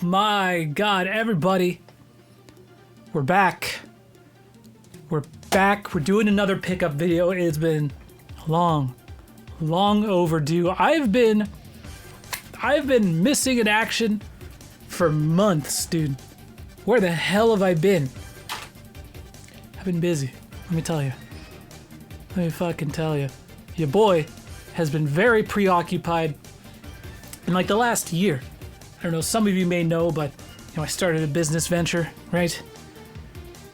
my god, everybody. We're back. We're back. We're doing another pickup video. It's been long overdue. I've been missing in action for months, dude. Where the hell have I been? I've been busy. Let me tell you. Let me fucking tell you. Your boy has been very preoccupied in like the last year. I don't know, some of you may know, but you know, I started a business venture, right?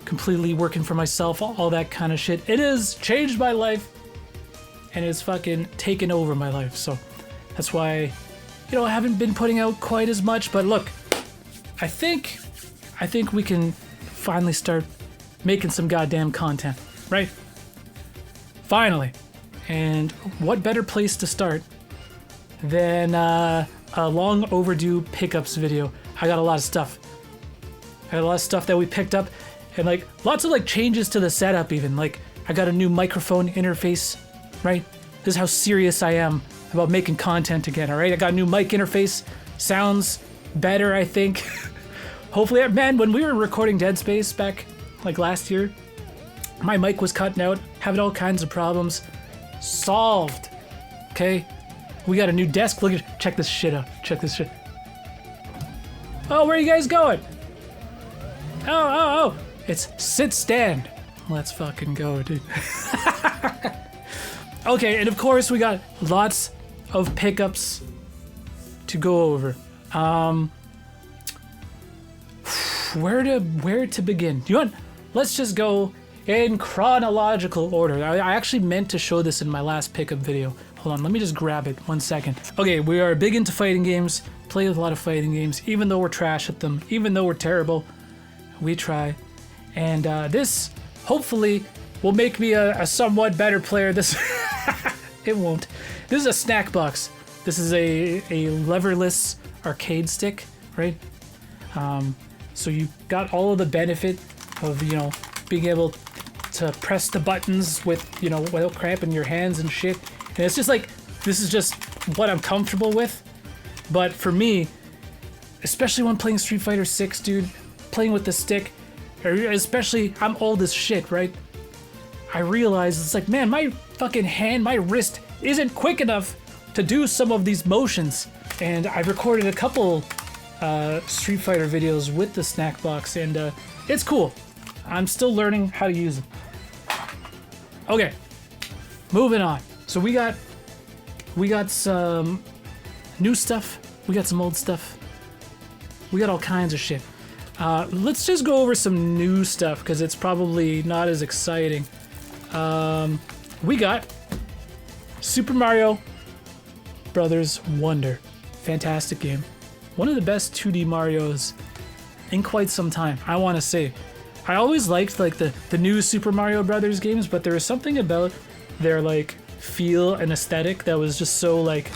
Completely working for myself, all that kind of shit. It has changed my life and it's fucking taken over my life. So that's why, you know, I haven't been putting out quite as much, but look, I think we can finally start making some goddamn content, right? Finally. And what better place to start than a long overdue pickups video. I got a lot of stuff. I got a lot of stuff that we picked up and like lots of like changes to the setup even. Like I got a new microphone interface, right? This is how serious I am about making content again, all right? I got a new mic interface. Sounds better, I think. Hopefully, man, when we were recording Dead Space back like last year, my mic was cutting out, having all kinds of problems. Solved. Okay? We got a new desk. Look at, check this shit out. Check this shit. Oh, where are you guys going? Oh. It's sit stand. Let's fucking go, dude. Okay, and of course we got lots of pickups to go over. Where to begin? Do you want? Let's just go in chronological order. I actually meant to show this in my last pickup video. Hold on, let me just grab it 1 second. Okay, we are big into fighting games, play with a lot of fighting games, even though we're trash at them, even though we're terrible, we try. And this, hopefully, will make me a somewhat better player. This, it won't. This is a snack box. This is a leverless arcade stick, right? So you got all of the benefit of, you know, being able to press the buttons with, you know, without cramping your hands and shit. And it's just like, this is just what I'm comfortable with. But for me, especially when playing Street Fighter 6, dude, playing with the stick, or especially, I'm old as shit, right? I realize it's like, man, my fucking hand, my wrist isn't quick enough to do some of these motions. And I've recorded a couple Street Fighter videos with the snack box, and it's cool. I'm still learning how to use them. Okay, moving on. So we got some new stuff. We got some old stuff. We got all kinds of shit. Let's just go over some new stuff because it's probably not as exciting. We got Super Mario Brothers Wonder. Fantastic game. One of the best 2D Marios in quite some time, I want to say. I always liked like the new Super Mario Brothers games, but there was something about their like feel and aesthetic that was just so like,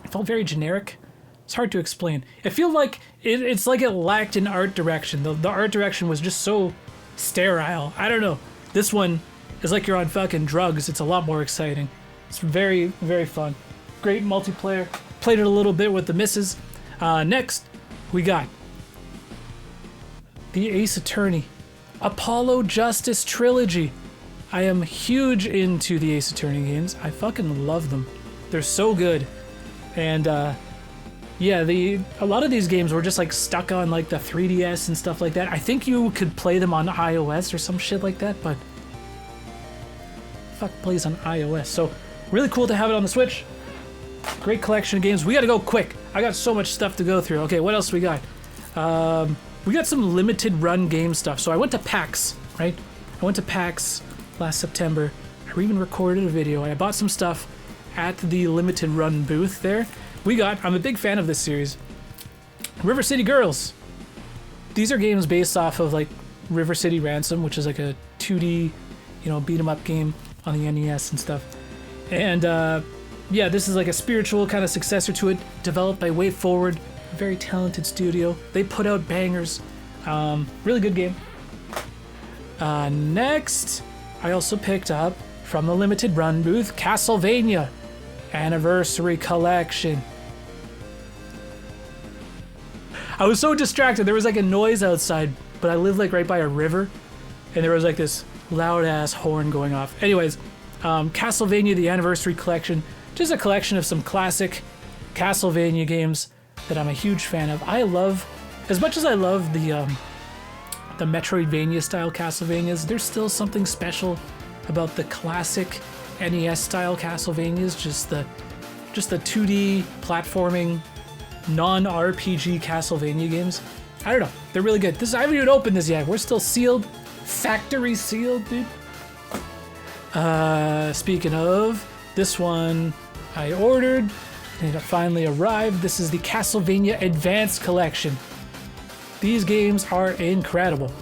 it felt very generic. It's hard to explain. It felt like it's like it lacked an art direction. The art direction was just so sterile. I don't know. This one is like you're on fucking drugs. It's a lot more exciting. It's very, very fun. Great multiplayer. Played it a little bit with the missus. Next, we got the Ace Attorney Apollo Justice Trilogy. I am huge into the Ace Attorney games. I fucking love them. They're so good. And yeah, a lot of these games were just like stuck on like the 3DS and stuff like that. I think you could play them on iOS or some shit like that, but fuck plays on iOS. So really cool to have it on the Switch. Great collection of games. We gotta go quick. I got so much stuff to go through. Okay, what else we got? We got some limited run game stuff. So I went to PAX, right? I went to PAX last September. I even recorded a video. I bought some stuff at the limited run booth there. I'm a big fan of this series. River City Girls. These are games based off of like River City Ransom, which is like a 2D, you know, beat 'em up game on the NES and stuff. And yeah, this is like a spiritual kind of successor to it, developed by Way Forward, a very talented studio. They put out bangers. Really good game. Next, I also picked up from the limited run booth, Castlevania Anniversary Collection. I was so distracted. There was like a noise outside, but I live like right by a river, and there was like this loud ass horn going off. Anyways, Castlevania the Anniversary Collection, just a collection of some classic Castlevania games that I'm a huge fan of. I love, as much as I love the Metroidvania style Castlevanias, there's still something special about the classic NES style Castlevanias, just the 2D platforming non-RPG Castlevania games. I don't know, they're really good. I haven't even opened this yet. We're still sealed, factory sealed, dude. Speaking of, this one I ordered and it finally arrived. This is the Castlevania Advance Collection. These games are incredible.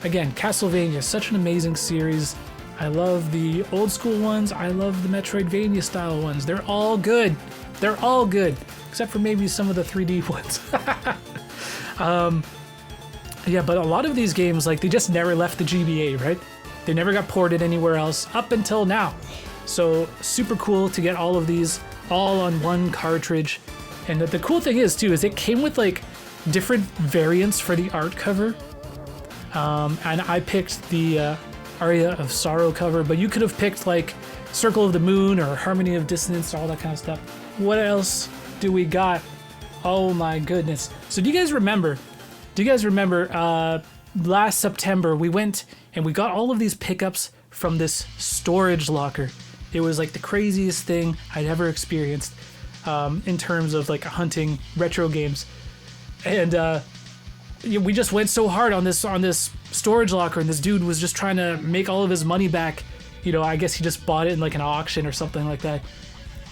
Again, Castlevania, such an amazing series. I love the old school ones. I love the Metroidvania style ones. They're all good. They're all good, except for maybe some of the 3D ones. Yeah, but a lot of these games, like, they just never left the GBA, right? They never got ported anywhere else up until now. So super cool to get all of these all on one cartridge. And the cool thing is too, is it came with like different variants for the art cover. And I picked the Aria of Sorrow cover, but you could have picked like Circle of the Moon or Harmony of Dissonance, all that kind of stuff. What else do we got? Oh my goodness. So do you guys remember last September we went and we got all of these pickups from this storage locker. It was like the craziest thing I'd ever experienced in terms of like hunting retro games. And we just went so hard on this storage locker, and this dude was just trying to make all of his money back. You know, I guess he just bought it in like an auction or something like that.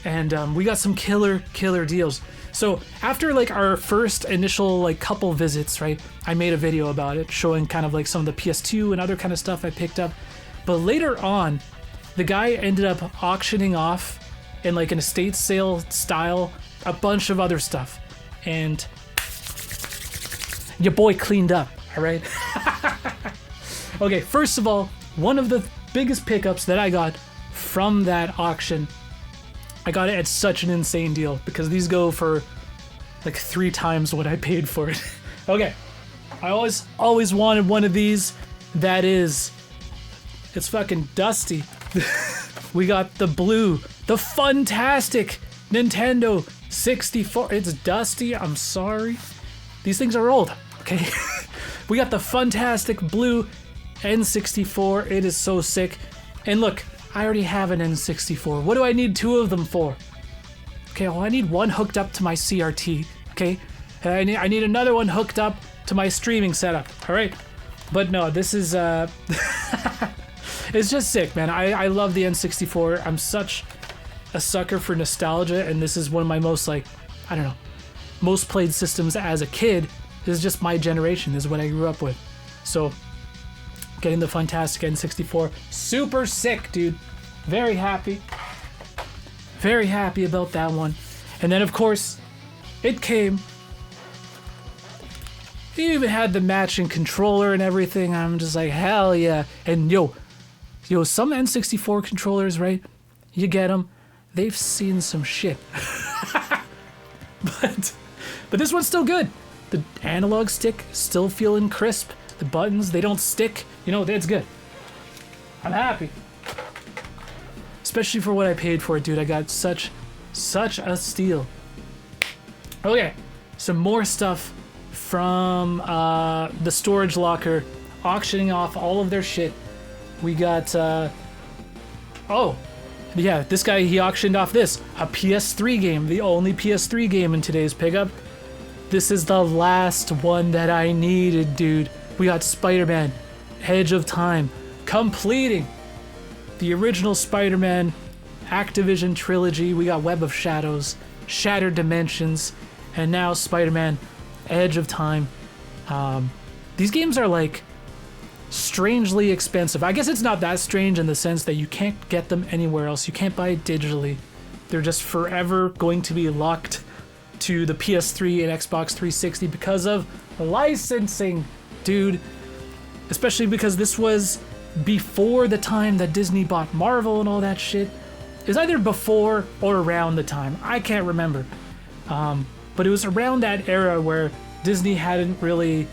And we got some killer deals. So after like our first initial like couple visits, right, I made a video about it showing kind of like some of the PS2 and other kind of stuff I picked up. But later on, the guy ended up auctioning off in like an estate sale style a bunch of other stuff. And your boy cleaned up, all right? Okay, first of all, one of the biggest pickups that I got from that auction, I got it at such an insane deal because these go for like 3 times what I paid for it. Okay, I always wanted one of these. That is, it's fucking dusty. We got the fantastic Nintendo 64. It's dusty, I'm sorry. These things are old, okay? We got the fantastic blue N64. It is so sick. And look, I already have an N64. What do I need 2 of them for? Okay, well, I need one hooked up to my CRT, okay? And I need another one hooked up to my streaming setup, all right? But no, this is, it's just sick, man. I love the N64. I'm such a sucker for nostalgia, and this is one of my most, like, I don't know, most played systems as a kid. This is just my generation. This is what I grew up with. So, getting the fantastic N64, super sick, dude. Very happy about that one. And then of course it came, it even had the matching controller and everything. I'm just like, hell yeah. And yo, some N64 controllers, right, you get them, they've seen some shit. but this one's still good. The analog stick still feeling crisp. The buttons, they don't stick. You know, it's good. I'm happy. Especially for what I paid for it, dude. I got such a steal. Okay, some more stuff from the storage locker, auctioning off all of their shit. We got, oh, yeah, this guy, he auctioned off this, a PS3 game, the only PS3 game in today's pickup. This is the last one that I needed, dude. We got Spider-Man, Edge of Time, completing the original Spider-Man Activision trilogy. We got Web of Shadows, Shattered Dimensions, and now Spider-Man, Edge of Time. These games are like strangely expensive. I guess it's not that strange in the sense that you can't get them anywhere else. You can't buy it digitally. They're just forever going to be locked to the PS3 and Xbox 360 because of licensing, dude. Especially because this was before the time that Disney bought Marvel and all that shit. It was either before or around the time. I can't remember. but it was around that era where Disney hadn't really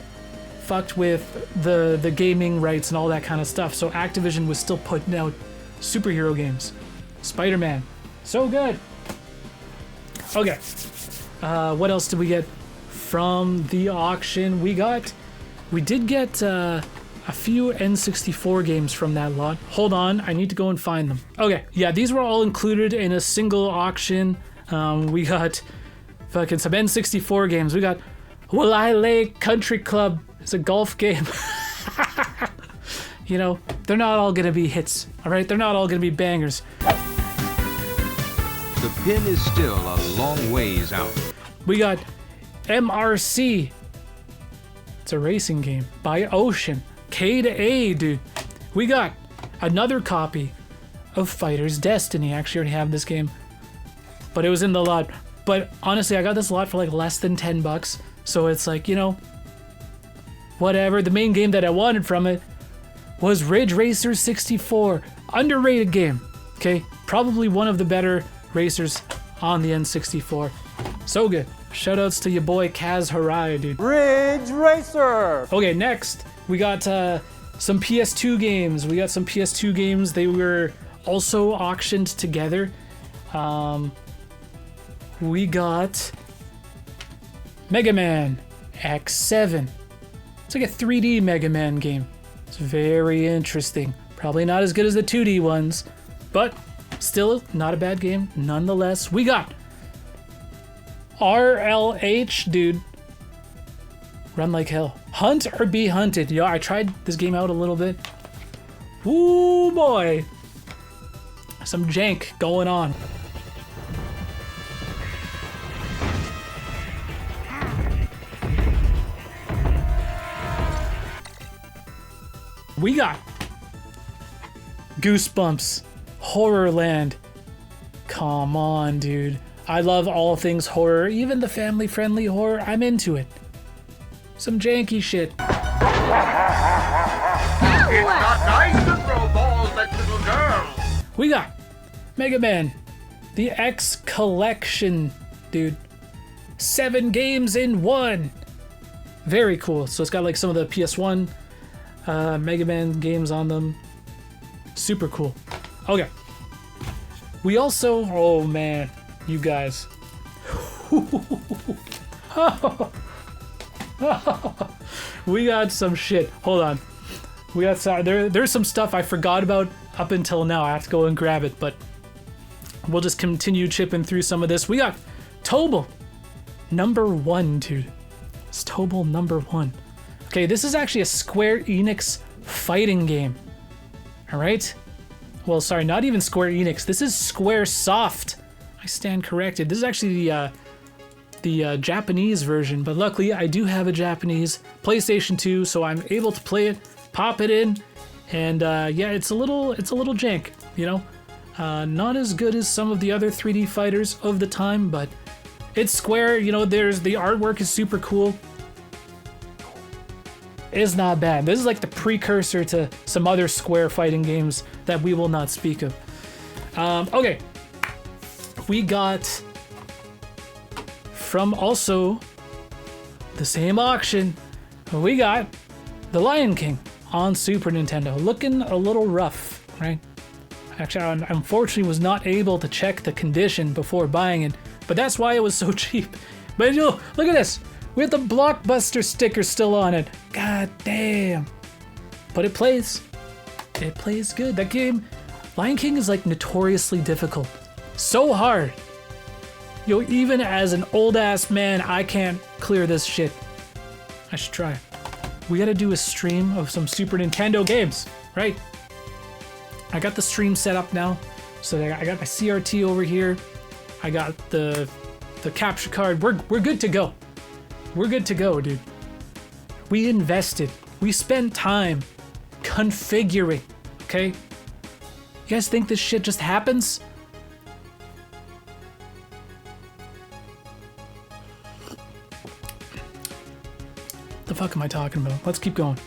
fucked with the gaming rights and all that kind of stuff. So Activision was still putting out superhero games. Spider-Man, so good. Okay, what else did we get from the auction? We did get a few N64 games from that lot. Hold on, I need to go and find them. Okay, yeah, these were all included in a single auction. We got fucking some N64 games. We got Lake Country Club. It's a golf game. You know, they're not all gonna be hits, all right? They're not all gonna be bangers. The pin is still a long ways out. We got MRC. It's a racing game by Ocean. K to A, dude. We got another copy of Fighter's Destiny. I actually already have this game, but it was in the lot. But honestly, I got this lot for like less than $10. So it's like, you know, whatever. The main game that I wanted from it was Ridge Racer 64. Underrated game, okay? Probably one of the better racers on the N64. So good. Shoutouts to your boy Kaz Harai, dude. Ridge Racer! Okay, next, we got some PS2 games. They were also auctioned together. We got Mega Man X7. It's like a 3D Mega Man game. It's very interesting. Probably not as good as the 2D ones, but still not a bad game nonetheless. We got RLH, dude. Run Like Hell. Hunt or Be Hunted. Yo, I tried this game out a little bit. Ooh, boy. Some jank going on. We got Goosebumps, Horrorland. Come on, dude. I love all things horror, even the family-friendly horror. I'm into it. Some janky shit. It's not nice to throw balls at little girls. We got Mega Man, the X Collection, dude. 7 games in 1. Very cool. So it's got like some of the PS1 Mega Man games on them. Super cool. Okay. We also, oh man, you guys. We got some shit. Hold on. We got some, there's some stuff I forgot about up until now. I have to go and grab it, but we'll just continue chipping through some of this. We got Tobal #1, dude. It's Tobal #1. Okay, this is actually a Square Enix fighting game. All right? Well, sorry, not even Square Enix. This is Square Soft. I stand corrected. This is actually the Japanese version, but luckily I do have a Japanese PlayStation 2, so I'm able to play it, pop it in, and yeah, it's a little jank, you know? Not as good as some of the other 3D fighters of the time, but it's Square, you know, the artwork is super cool. It's not bad. This is like the precursor to some other Square fighting games that we will not speak of. Okay. We got from also the same auction, we got The Lion King on Super Nintendo. Looking a little rough, right? Actually, I unfortunately was not able to check the condition before buying it, but that's why it was so cheap. But you know, look at this. We have the Blockbuster sticker still on it. God damn. But it plays. It plays good. That game, Lion King, is like notoriously difficult. So hard. Yo, even as an old ass man, I can't clear this shit. I should try. We gotta do a stream of some Super Nintendo games, right? I got the stream set up now. So I got my CRT over here. I got the capture card. We're good to go. We're good to go, dude. We invested. We spent time configuring, okay? You guys think this shit just happens? The fuck am I talking about? Let's keep going.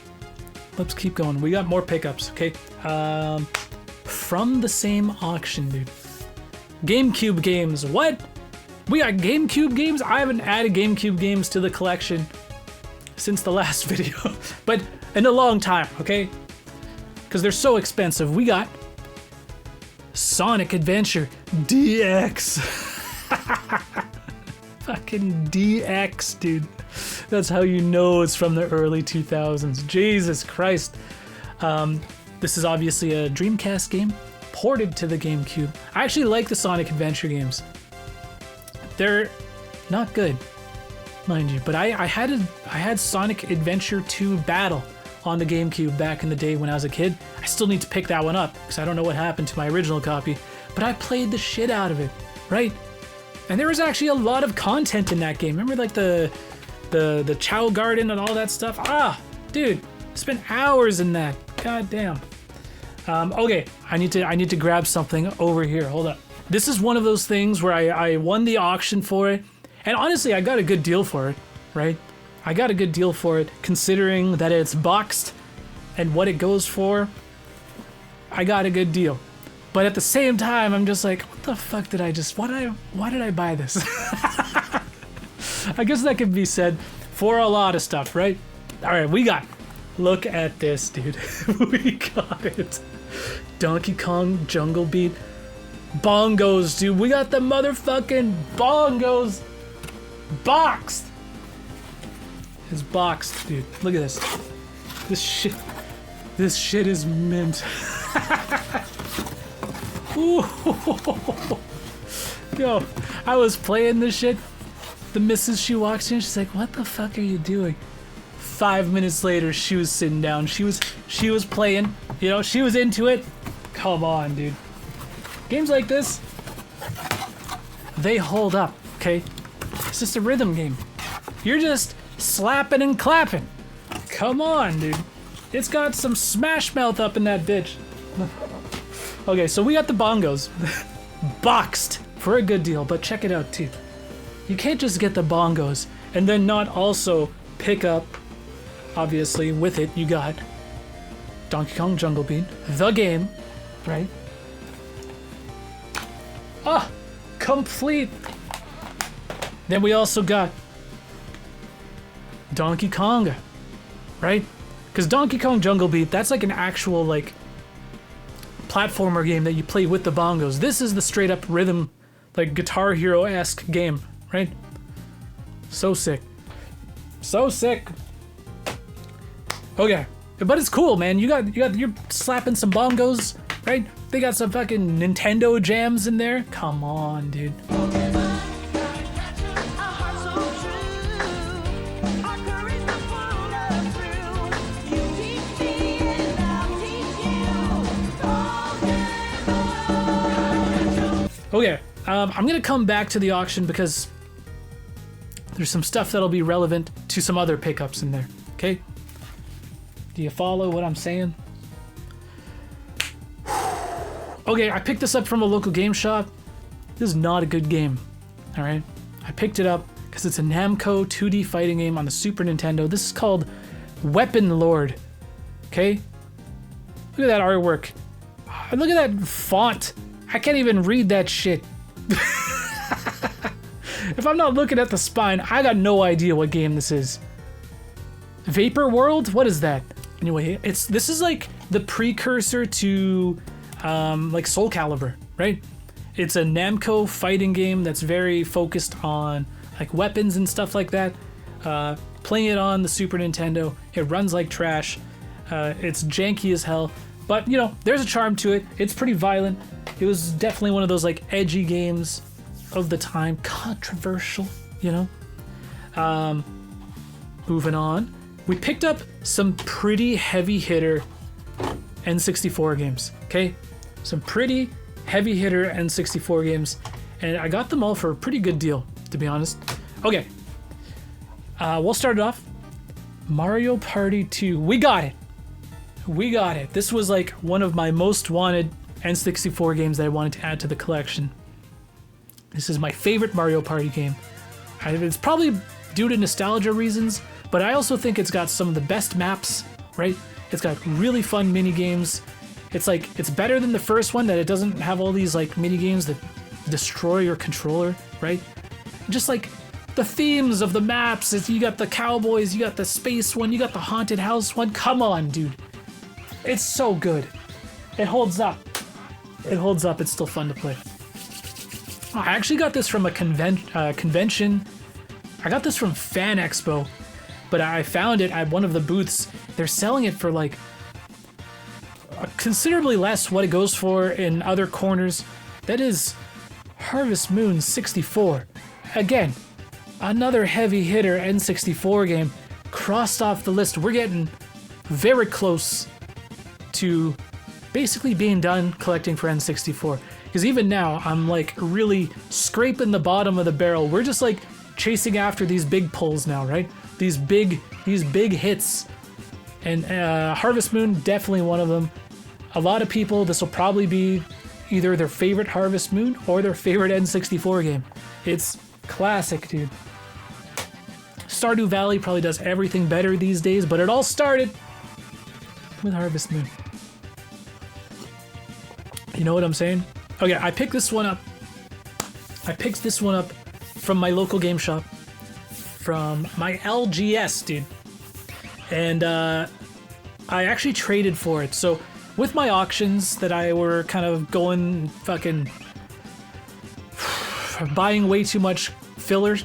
Let's keep going. We got more pickups, okay? From the same auction, dude. GameCube games. What? We got GameCube games. I haven't added GameCube games to the collection since the last video, but in a long time, okay? Because they're so expensive. We got Sonic Adventure DX. Fucking DX, dude. That's how you know it's from the early 2000s. Jesus Christ. This is obviously a Dreamcast game ported to the GameCube. I actually like the Sonic Adventure games. They're not good, mind you, but I had Sonic Adventure 2 Battle on the GameCube back in the day when I was a kid. I still need to pick that one up because I don't know what happened to my original copy, but I played the shit out of it, right? And there was actually a lot of content in that game. Remember like the Chow Garden and all that stuff? Ah, dude, spent hours in that. God damn. Okay, I need to grab something over here. Hold up. This is one of those things where I won the auction for it, and honestly, I got a good deal for it, right? I got a good deal for it, considering that it's boxed and what it goes for. I got a good deal. But at the same time, I'm just like, what the fuck did I just, why did I buy this? I guess that could be said for a lot of stuff, right? All right, look at this, dude. We got it. Donkey Kong Jungle Beat. Bongos, dude. We got the motherfucking bongos boxed. It's boxed, dude. Look at this. This shit is mint. Ooh. Yo, I was playing this shit. The missus, she walks in, she's like, what the fuck are you doing? 5 minutes later, she was sitting down. She was playing, you know, she was into it. Come on, dude. Games like this, they hold up, okay? It's just a rhythm game. You're just slapping and clapping. Come on, dude. It's got some smash mouth up in that bitch. Okay, so we got the bongos boxed for a good deal, but check it out too. You can't just get the bongos and then not also pick up, obviously, with it, you got Donkey Kong Jungle Beat, the game, right? Ah, complete. Then we also got Donkey Konga, right? Because Donkey Kong Jungle Beat, that's like an actual like platformer game that you play with the bongos. This is the straight up rhythm, like Guitar Hero-esque game, right? So sick. So sick. Okay, but it's cool, man. You're slapping some bongos, right? They got some fucking Nintendo jams in there. Come on, dude. Okay, I'm gonna come back to the auction because there's some stuff that'll be relevant to some other pickups in there, okay? Do you follow what I'm saying? Okay, I picked this up from a local game shop. This is not a good game, all right? I picked it up because it's a Namco 2D fighting game on the Super Nintendo. This is called Weapon Lord, okay? Look at that artwork. Look at that font. I can't even read that shit. If I'm not looking at the spine, I got no idea what game this is. Vapor World? What is that? Anyway, this is like the precursor to like Soul Calibur, right? It's a Namco fighting game that's very focused on like weapons and stuff like that. Playing it on the Super Nintendo, it runs like trash. It's janky as hell, but you know, there's a charm to it. It's pretty violent. It was definitely one of those like edgy games of the time, controversial, you know. Moving on, we picked up some pretty heavy hitter N64 games, okay? Some pretty heavy hitter N64 games, and I got them all for a pretty good deal, to be honest. Okay, we'll start it off. Mario Party 2, we got it. We got it. This was like one of my most wanted N64 games that I wanted to add to the collection. This is my favorite Mario Party game. It's probably due to nostalgia reasons, but I also think it's got some of the best maps, right? It's got really fun mini games. It's better than the first one that it doesn't have all these like mini games that destroy your controller, right? just like the themes of the maps. You got the cowboys, you got the space one, you got the haunted house one. Come on, dude. It's so good. It holds up. It holds up. It's still fun to play. Oh, I actually got this from a convention. I got this from Fan Expo, but I found it at one of the booths. They're selling it for like considerably less what it goes for in other corners. That is Harvest Moon 64. Again, another heavy hitter N64 game crossed off the list. We're getting very close to basically being done collecting for N64. Because even now, I'm like really scraping the bottom of the barrel. We're just like chasing after these big pulls now, right? These big hits. And Harvest Moon, definitely one of them. A lot of people, this will probably be either their favorite Harvest Moon or their favorite N64 game. It's classic, dude. Stardew Valley probably does everything better these days, but it all started with Harvest Moon. You know what I'm saying? Okay, I picked this one up. I picked this one up from my local game shop. From my LGS, dude. And I actually traded for it. So with my auctions that I were kind of going fucking buying way too much fillers,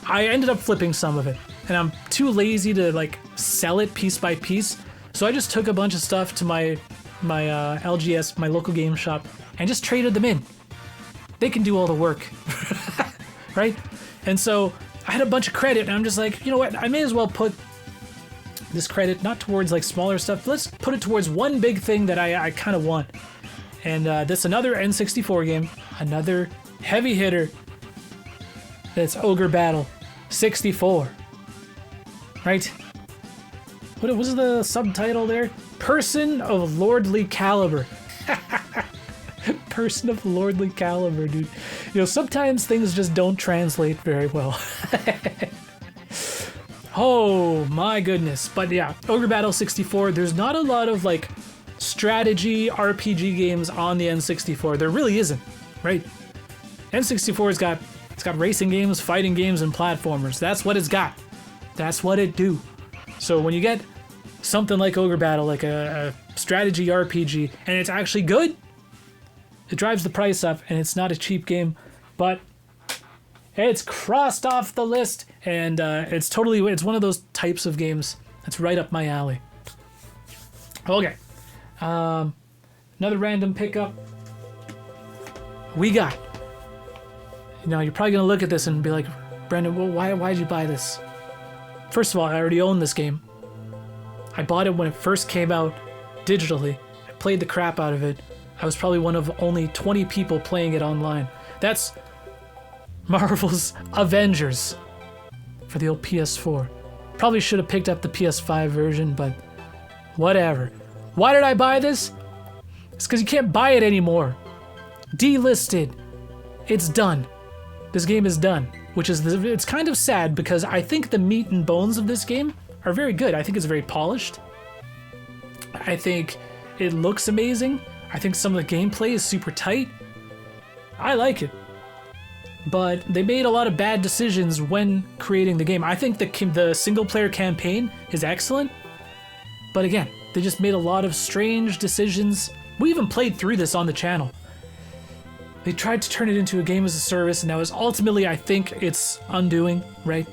I ended up flipping some of it. And I'm too lazy to like sell it piece by piece. So I just took a bunch of stuff to my LGS, my local game shop, and just traded them in. They can do all the work, right? And so I had a bunch of credit, and I'm just like, you know what? I may as well put this credit not towards like smaller stuff. Let's put it towards one big thing that I kind of want. And this another N64 game, another heavy hitter. That's Ogre Battle 64, right? What was the subtitle there? Person of Lordly Caliber. Person of Lordly Caliber, dude. You know, sometimes things just don't translate very well. Oh my goodness. But yeah, Ogre Battle 64, there's not a lot of like strategy RPG games on the N64. There really isn't, right? N64's got racing games, fighting games, and platformers. That's what it's got. That's what it do. So when you get something like Ogre Battle, like a strategy RPG, and it's actually good, it drives the price up, and it's not a cheap game, but it's crossed off the list, and it's one of those types of games that's right up my alley. Okay, another random pickup. We got. Now you're probably gonna look at this and be like, Brendan, well, why'd you buy this? First of all, I already own this game. I bought it when it first came out digitally. I played the crap out of it. I was probably one of only 20 people playing it online. That's Marvel's Avengers for the old PS4. Probably should have picked up the PS5 version, but whatever. Why did I buy this? It's because you can't buy it anymore. Delisted. It's done. This game is done, which is it's kind of sad because I think the meat and bones of this game are very good. I think it's very polished. I think it looks amazing. I think some of the gameplay is super tight. I like it. But they made a lot of bad decisions when creating the game. I think the single player campaign is excellent. But again, they just made a lot of strange decisions. We even played through this on the channel. They tried to turn it into a game as a service, and that was ultimately, I think, its undoing, right?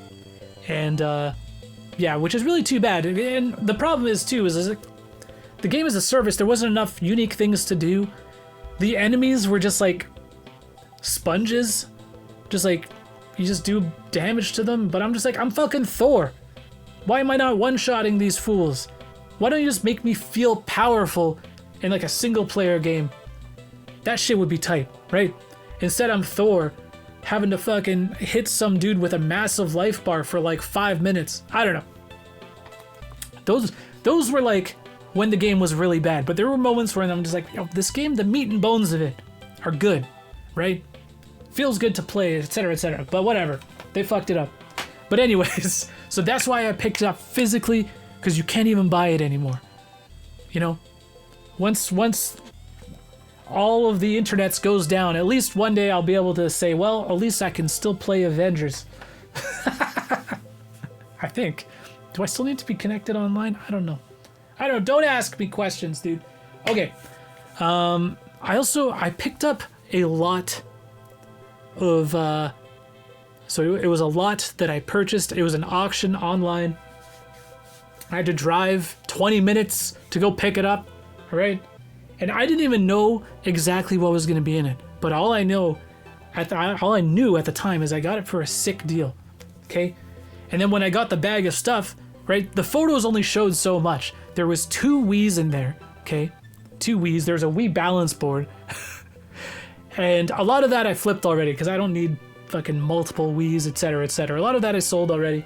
And yeah, which is really too bad. And the problem is too, is like, the game as a service, there wasn't enough unique things to do. The enemies were just like sponges. Just like, you just do damage to them. But I'm just like, I'm fucking Thor. Why am I not one-shotting these fools? Why don't you just make me feel powerful in like a single player game? That shit would be tight, right? Instead, I'm Thor having to fucking hit some dude with a massive life bar for like 5 minutes. I don't know. Those were like when the game was really bad, but there were moments where I'm just like, yo, this game, the meat and bones of it are good, right? Feels good to play, etc., etc. But whatever, they fucked it up. But anyways, so that's why I picked it up physically, because you can't even buy it anymore. You know, once all of the internets goes down, at least one day I'll be able to say, well, at least I can still play Avengers. I think. Do I still need to be connected online? I don't know. Don't ask me questions, dude. Okay. I picked up a lot of, so it was a lot that I purchased. It was an auction online. I had to drive 20 minutes to go pick it up, right? And I didn't even know exactly what was going to be in it. But all I knew at the time is I got it for a sick deal, okay? And then when I got the bag of stuff, right, the photos only showed so much. There was 2 Wiis in there, okay? 2 Wiis. There's a Wii balance board. And a lot of that I flipped already because I don't need fucking multiple Wiis, etc., etc. A lot of that I sold already.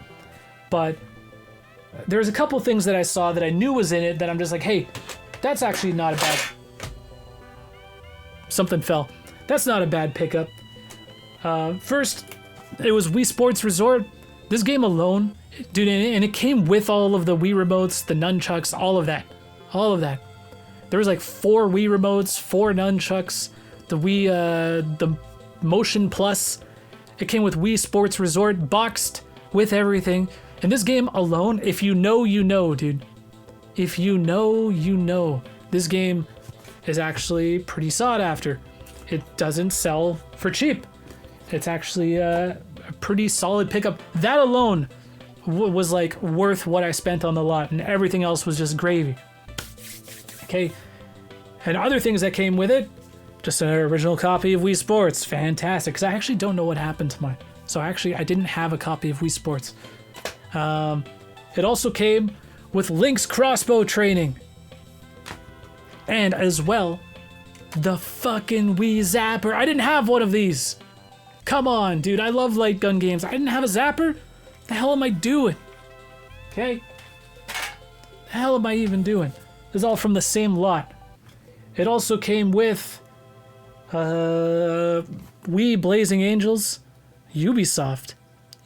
But there's a couple things that I saw that I knew was in it that I'm just like, hey, that's actually not a bad... Something fell. That's not a bad pickup. First, it was Wii Sports Resort. This game alone, dude, and it came with all of the Wii remotes, the nunchucks, all of that. All of that. There was like 4 Wii remotes, 4 nunchucks, the Wii, the Motion Plus. It came with Wii Sports Resort, boxed with everything. And this game alone, if you know, you know, dude. If you know, you know. This game is actually pretty sought after. It doesn't sell for cheap. It's actually a pretty solid pickup. That alone was like worth what I spent on the lot, and everything else was just gravy. Okay, and other things that came with it, just an original copy of Wii Sports. Fantastic, because I actually don't know what happened to mine. So actually, I didn't have a copy of Wii Sports. It also came with Link's crossbow training. And as well, the fucking Wii Zapper. I didn't have one of these. Come on, dude. I love light gun games. I didn't have a Zapper? The hell am I doing? Okay? The hell am I even doing? This is all from the same lot. It also came with Wii Blazing Angels. Ubisoft.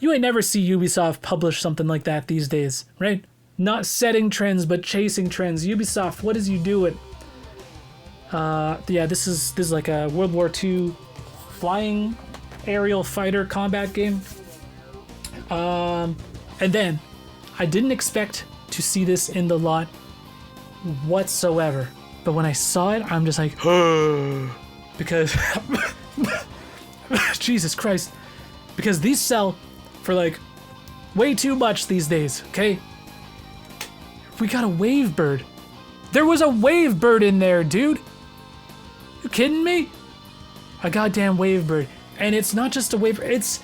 You ain't never see Ubisoft publish something like that these days, right? Not setting trends, but chasing trends. Ubisoft, what is you doing? Yeah, this is like a World War II flying aerial fighter combat game. And then I didn't expect to see this in the lot whatsoever. But when I saw it, I'm just like, because Jesus Christ, because these sell for like way too much these days, okay? We got a wave bird. There was a wave bird in there, dude. You kidding me? A goddamn wave bird. And it's not just a wave, it's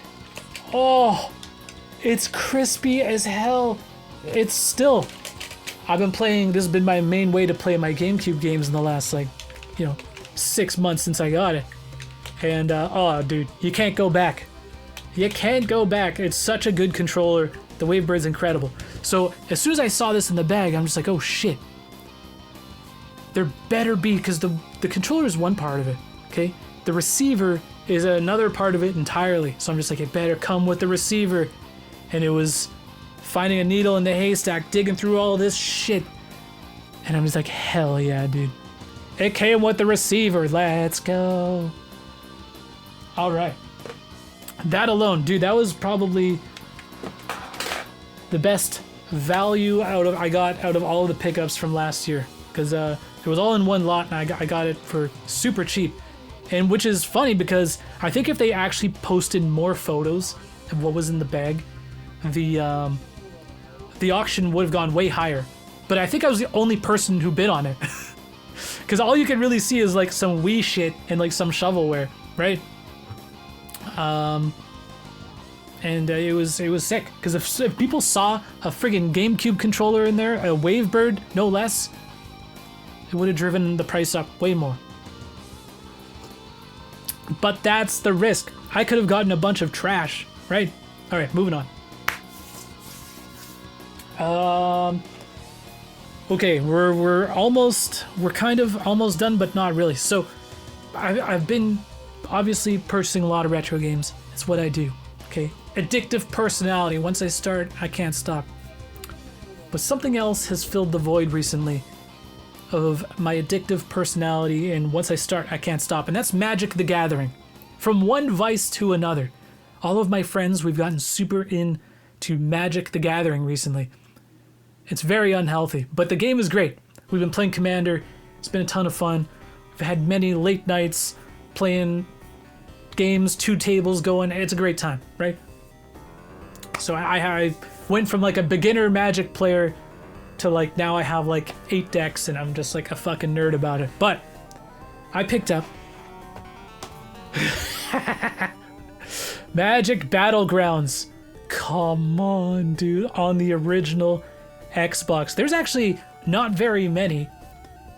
crispy as hell. It's still, I've been playing, this has been my main way to play my GameCube games in the last 6 months since I got it. And oh dude, you can't go back. You can't go back. It's such a good controller. The Wavebird's incredible. So as soon as I saw this in the bag, I'm just like, oh shit. There better be, because the controller is one part of it, okay? The receiver is another part of it entirely. So I'm just like, it better come with the receiver. And it was finding a needle in the haystack, digging through all this shit. And I'm just like, hell yeah, dude. It came with the receiver. Let's go. All right. That alone, dude, that was probably the best value I got out of all of the pickups from last year, because it was all in one lot and I got it for super cheap. And which is funny because I think if they actually posted more photos of what was in the bag, the auction would have gone way higher. But I think I was the only person who bid on it, because all you can really see is like some Wii shit and like some shovelware, right? And it was sick, because if people saw a friggin' GameCube controller in there, a Wavebird, no less, it would have driven the price up way more. But that's the risk. I could have gotten a bunch of trash, right? All right, moving on. Okay, we're kind of almost done, but not really. So I've been obviously purchasing a lot of retro games. It's what I do, okay? Addictive personality. Once I start, I can't stop. But something else has filled the void recently. of my addictive personality, and once I start, I can't stop. And that's Magic the Gathering. From one vice to another. All of my friends, we've gotten super into Magic the Gathering recently. It's very unhealthy, but the game is great. We've been playing Commander. It's been a ton of fun. We've had many late nights playing games, 2 tables going. It's a great time, right? So I went from like a beginner Magic player to like now I have like 8 decks and I'm just like a fucking nerd about it. But I picked up Magic Battlegrounds. Come on, dude, on the original Xbox. There's actually not very many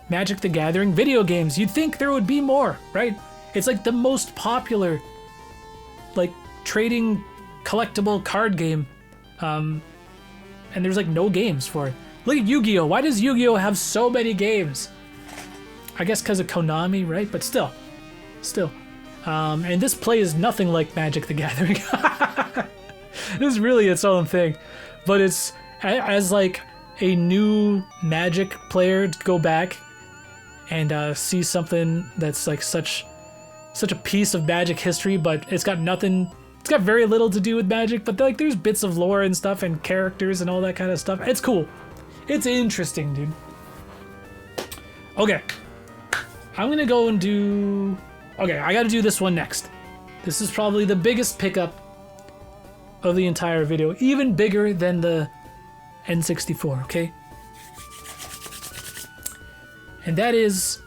Magic the Gathering video games. You'd think there would be more, right? It's like the most popular like trading collectible card game, and there's like no games for it. Look at Yu-Gi-Oh! Why does Yu-Gi-Oh! Have so many games? I guess because of Konami, right? But still. And this plays nothing like Magic the Gathering. This is really its own thing. But it's, as like a new Magic player, to go back and see something that's like such a piece of Magic history, but it's got nothing, it's got very little to do with Magic, but like there's bits of lore and stuff and characters and all that kind of stuff. It's cool. It's interesting, dude. Okay. I'm gonna go and do... Okay, I gotta do this one next. This is probably the biggest pickup of the entire video. Even bigger than the N64, okay? And that is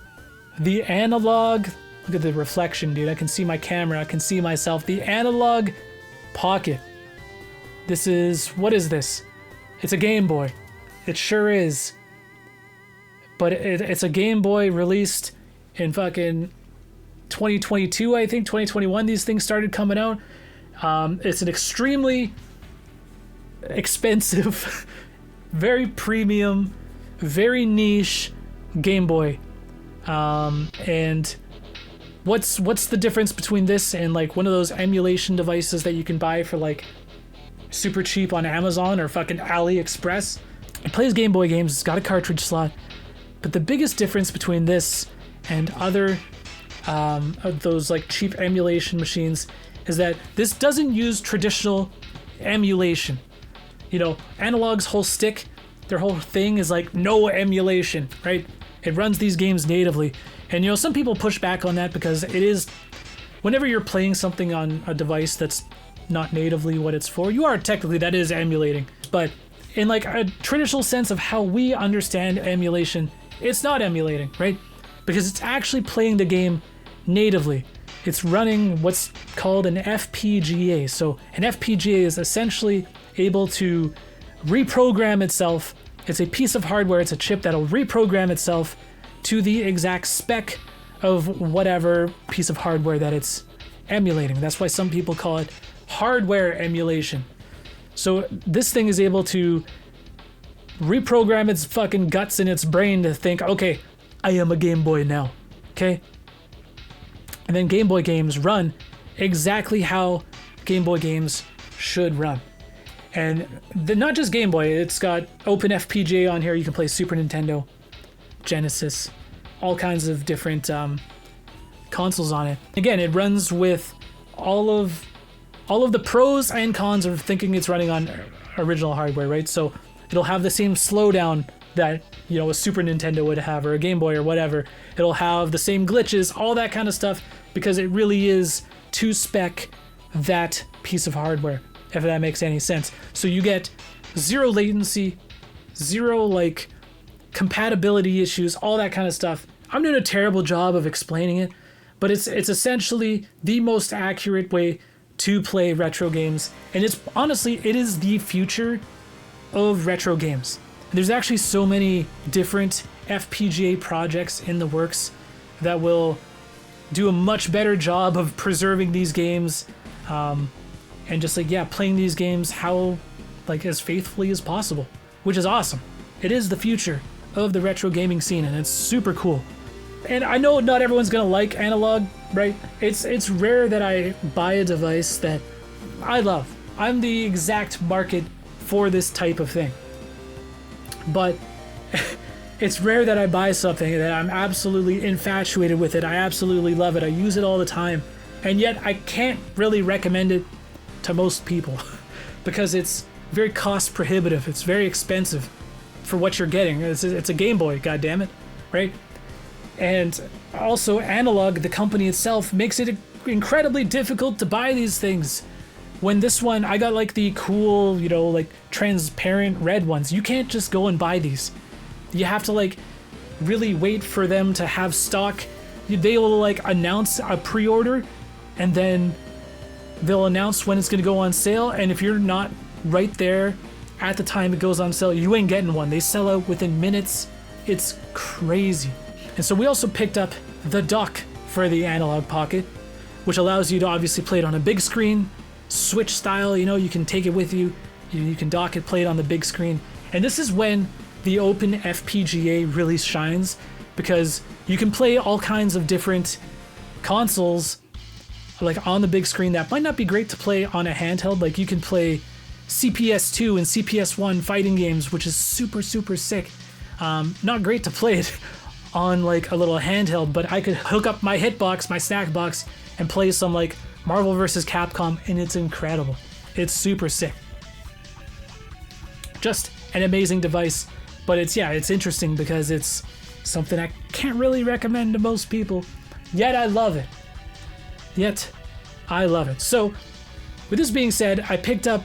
the analog... Look at the reflection, dude. I can see my camera. I can see myself. The Analog Pocket. This is... What is this? It's a Game Boy. It sure is. But it's a Game Boy released in fucking 2022, I think. 2021, these things started coming out. It's an extremely expensive, very premium, very niche Game Boy. And what's the difference between this and like one of those emulation devices that you can buy for like super cheap on Amazon or fucking AliExpress? It plays Game Boy games, it's got a cartridge slot, but the biggest difference between this and other of those like cheap emulation machines is that this doesn't use traditional emulation. You know, Analog's whole stick, their whole thing is like no emulation, right? It runs these games natively. And you know, some people push back on that because it is, whenever you're playing something on a device that's not natively what it's for, you are technically, that is emulating. But in like a traditional sense of how we understand emulation, it's not emulating, right? Because it's actually playing the game natively. It's running what's called an FPGA. So an FPGA is essentially able to reprogram itself. It's a piece of hardware, it's a chip that'll reprogram itself to the exact spec of whatever piece of hardware that it's emulating. That's why some people call it hardware emulation. So this thing is able to reprogram its fucking guts in its brain to think, okay, I am a Game Boy now, okay? And then Game Boy games run exactly how Game Boy games should run. And not just Game Boy, it's got Open FPGA on here. You can play Super Nintendo, Genesis, all kinds of different consoles on it. Again, it runs with all of the pros and cons of thinking it's running on original hardware, right? So it'll have the same slowdown that, you know, a Super Nintendo would have, or a Game Boy or whatever. It'll have the same glitches, all that kind of stuff, because it really is to spec that piece of hardware, if that makes any sense. So you get zero latency, zero like compatibility issues, all that kind of stuff. I'm doing a terrible job of explaining it, but it's essentially the most accurate way to play retro games. And it's honestly, it is the future of retro games. There's actually so many different FPGA projects in the works that will do a much better job of preserving these games, and just like, yeah, playing these games how, like, as faithfully as possible, which is awesome. It is the future of the retro gaming scene, and it's super cool. And I know not everyone's gonna like analog, right? It's rare that I buy a device that I love. I'm the exact market for this type of thing. But It's rare that I buy something that I'm absolutely infatuated with it. I absolutely love it. I use it all the time. And yet I can't really recommend it to most people because it's very cost prohibitive. It's very expensive for what you're getting. It's a Game Boy, goddammit, right? And also Analog, the company itself, makes it incredibly difficult to buy these things. When this one, I got like the cool, you know, like transparent red ones. You can't just go and buy these. You have to like really wait for them to have stock. They will like announce a pre-order and then they'll announce when it's gonna go on sale. And if you're not right there at the time it goes on sale, you ain't getting one. They sell out within minutes. It's crazy. And so we also picked up the dock for the Analog Pocket, which allows you to obviously play it on a big screen, Switch style, you know, you can take it with you. You can dock it, play it on the big screen. And this is when the open FPGA really shines, because you can play all kinds of different consoles like on the big screen that might not be great to play on a handheld. Like you can play CPS2 and CPS1 fighting games, which is super, super sick. Not great to play it on like a little handheld, but I could hook up my hitbox, my snack box, and play some like Marvel vs. Capcom, and it's incredible. It's super sick. Just an amazing device, but it's interesting because it's something I can't really recommend to most people, yet I love it. So, with this being said, I picked up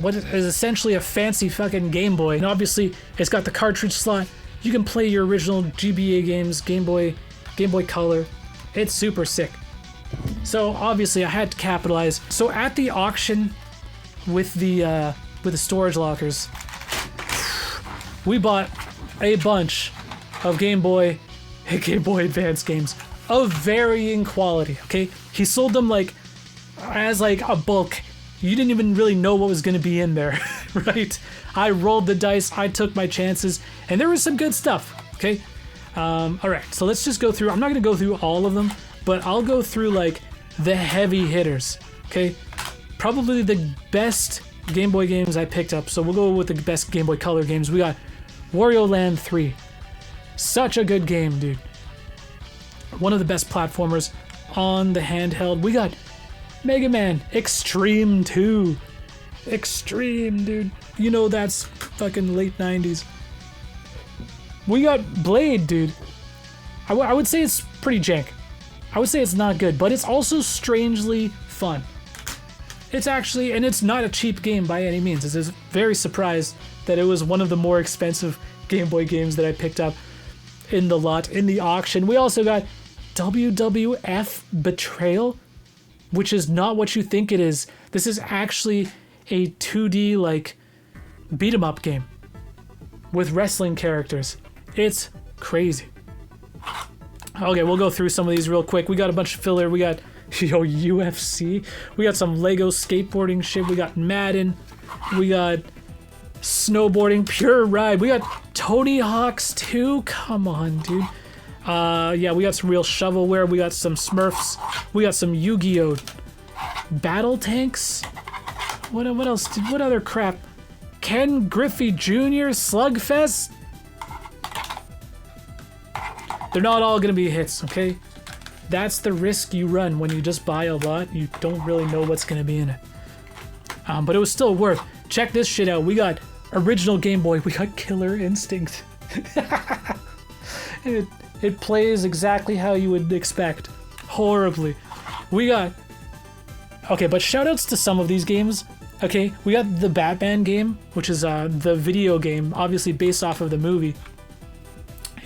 what is essentially a fancy fucking Game Boy, and obviously it's got the cartridge slot. You can play your original GBA games, Game Boy Color. It's super sick. So obviously I had to capitalize. So at the auction with the storage lockers, we bought a bunch of Game Boy Advance games of varying quality. Okay, he sold them like as like a bulk. You didn't even really know what was going to be in there, right? I rolled the dice, I took my chances, and there was some good stuff. Okay, all right. So let's just go through. I'm not going to go through all of them, but I'll go through like the heavy hitters. Okay, probably the best Game Boy games I picked up. So we'll go with the best Game Boy Color games. We got Wario Land 3. Such a good game, dude. One of the best platformers on the handheld. We got Mega Man Extreme 2. Extreme, dude. You know that's fucking late 90s. We got Blade, dude. I would say it's pretty jank. I would say it's not good, but it's also strangely fun. It's actually, and it's not a cheap game by any means. I was very surprised that it was one of the more expensive Game Boy games that I picked up in the lot, in the auction. We also got WWF Betrayal, which is not what you think it is. This is actually a 2D like beat 'em up game with wrestling characters. It's crazy. Okay, we'll go through some of these real quick. We got a bunch of filler. We got UFC. We got some Lego skateboarding shit. We got Madden. We got snowboarding, Pure Ride. We got Tony Hawk's 2. Come on, dude. Yeah, we got some real shovelware. We got some Smurfs. We got some Yu-Gi-Oh! Battle Tanks. What else? What other crap? Ken Griffey Jr. Slugfest. They're not all gonna be hits, okay? That's the risk you run when you just buy a lot. You don't really know what's gonna be in it. But it was still worth. Check this shit out. We got original Game Boy. We got Killer Instinct. It plays exactly how you would expect. Horribly. We got... Okay, but shoutouts to some of these games. Okay, we got the Batman game, which is the video game, obviously based off of the movie.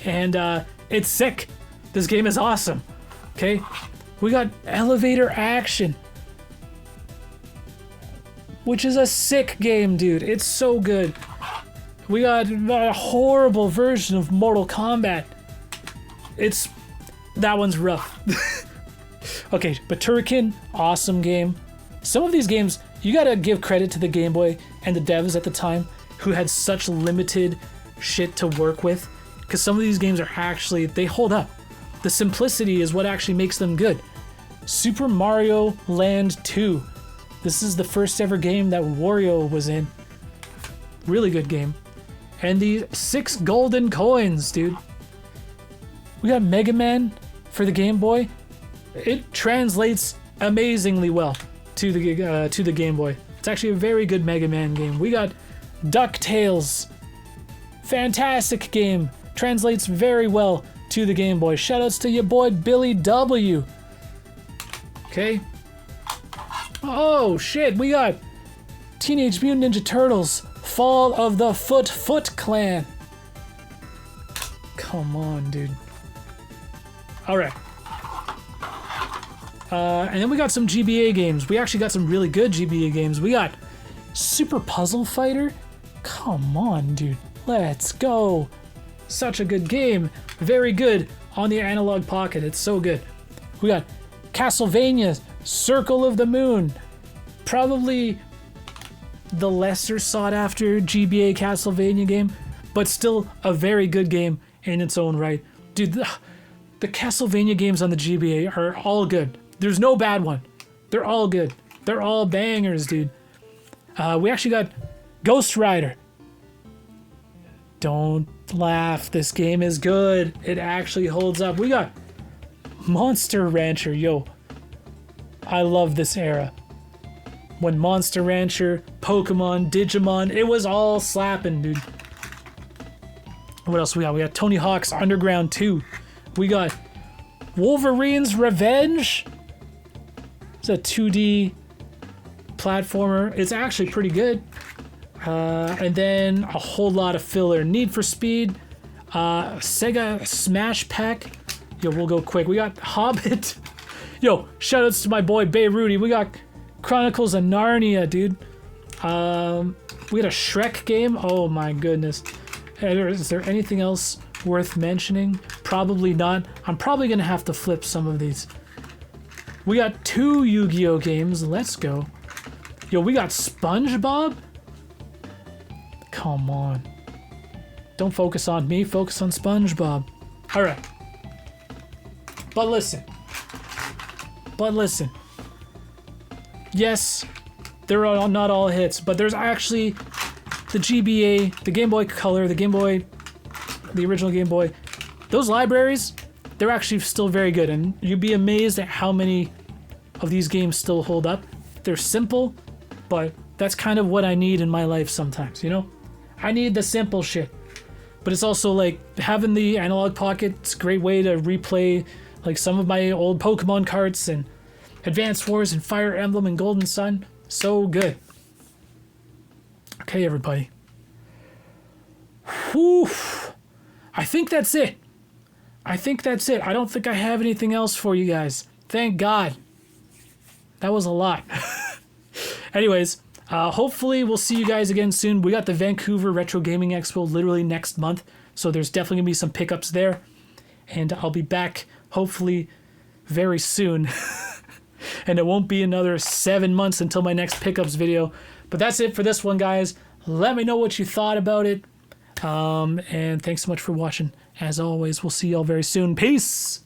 And it's sick. This game is awesome. Okay, we got Elevator Action, which is a sick game, dude. It's so good. We got a horrible version of Mortal Kombat. That one's rough. Okay, but Turrican, awesome game. Some of these games, you gotta give credit to the Game Boy and the devs at the time who had such limited shit to work with, because some of these games are actually, they hold up. The simplicity is what actually makes them good. Super Mario Land 2. This is the first ever game that Wario was in. Really good game. and the 6 golden coins, dude. We got Mega Man for the Game Boy. It translates amazingly well to the Game Boy. It's actually a very good Mega Man game. We got DuckTales. Fantastic game. Translates very well to the Game Boy. Shoutouts to your boy Billy W. Okay. Oh shit, we got Teenage Mutant Ninja Turtles, Fall of the Foot Clan. Come on, dude. Alright. And then we got some GBA games. We actually got some really good GBA games. We got Super Puzzle Fighter. Come on, dude. Let's go. Such a good game. Very good on the Analog Pocket. It's so good. We got Castlevania, Circle of the Moon. Probably the lesser sought after GBA Castlevania game, but still a very good game in its own right. Dude, the Castlevania games on the GBA are all good. There's no bad one. They're all good. They're all bangers, dude. We actually got Ghost Rider. Don't laugh. This game is good. It actually holds up. We got Monster Rancher. Yo, I love this era. When Monster Rancher, Pokemon, Digimon, it was all slapping, dude. What else we got? We got Tony Hawk's Underground 2. We got Wolverine's Revenge. It's a 2D platformer. It's actually pretty good. And then a whole lot of filler. Need for Speed, Sega Smash Pack. Yo, we'll go quick. We got Hobbit. Yo, shoutouts to my boy Bay Rudy. We got Chronicles of Narnia, dude. We got a Shrek game. Oh my goodness. Is there anything else worth mentioning? Probably not. I'm probably gonna have to flip some of these. We got 2 Yu-Gi-Oh games. Let's go. Yo, we got SpongeBob. Come on. Don't focus on me. Focus on SpongeBob. All right. But listen. Yes, they're not all hits, but there's actually the GBA, the Game Boy Color, the Game Boy, the original Game Boy. Those libraries, they're actually still very good, and you'd be amazed at how many of these games still hold up. They're simple, but that's kind of what I need in my life sometimes, you know? I need the simple shit. But it's also like having the Analog Pocket, it's a great way to replay like some of my old Pokemon cards and Advance Wars and Fire Emblem and Golden Sun. So good. Okay, everybody. Whew. I think that's it. I don't think I have anything else for you guys. Thank God. That was a lot. Anyways, hopefully we'll see you guys again soon. We got the Vancouver Retro Gaming Expo literally next month, so there's definitely going to be some pickups there. And I'll be back hopefully very soon. And it won't be another 7 months until my next pickups video. But that's it for this one, guys. Let me know what you thought about it. And thanks so much for watching. As always, we'll see y'all very soon. Peace!